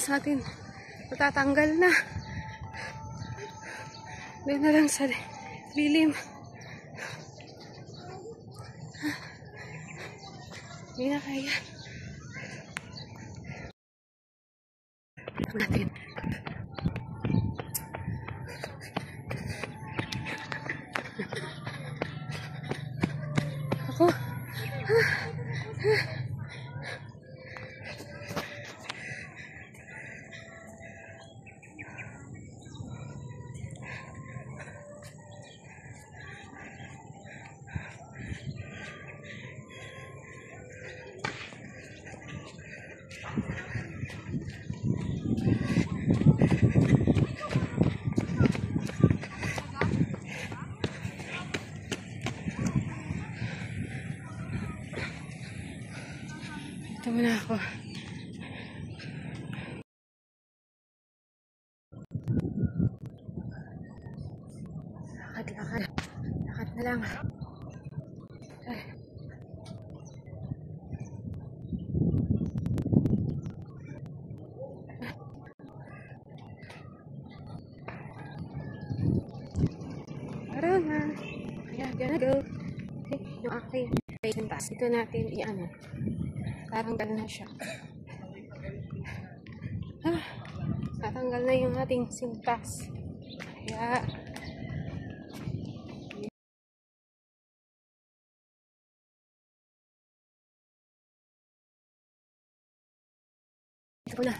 oras natin matatanggal na. Doon na lang sa lilim. Hindi na kaya. Ito natin. Ako. Ito muna ako. Lakad. Lakad na lang. Ay. Araw na. Kaya gonna go. Okay, yung aking pass. Ito natin i-ano. Tatanggal na siya. Tatanggal na yung ating sintas. Kaya ito na.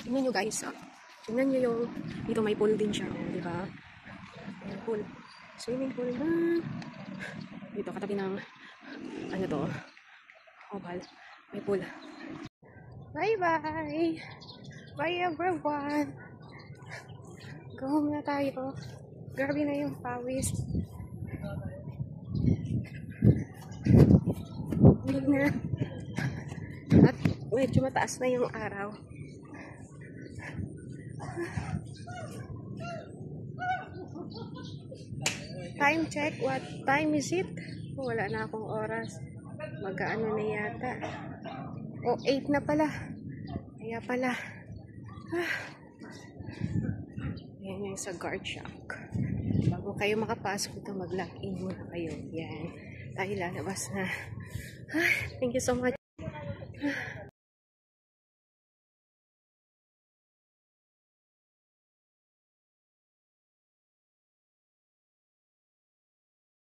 Tingnan nyo guys, tingnan nyo yung dito may pool din siya, di ba? May pool, swimming pool na dito katabi ng ano to, oval, may pool. Bye bye everyone, go home na tayo. Grabe na yung pawis. Hindi na at medyo mataas na yung araw. Time check, what time is it? Wala na akong oras. Mag-ano na yata. 8 na pala. Kaya pala. Yan yung sa guard shack. Bago kayo makapasok ito, mag-lock-in muna kayo. Yan. Tayo lalabas na. Thank you so much.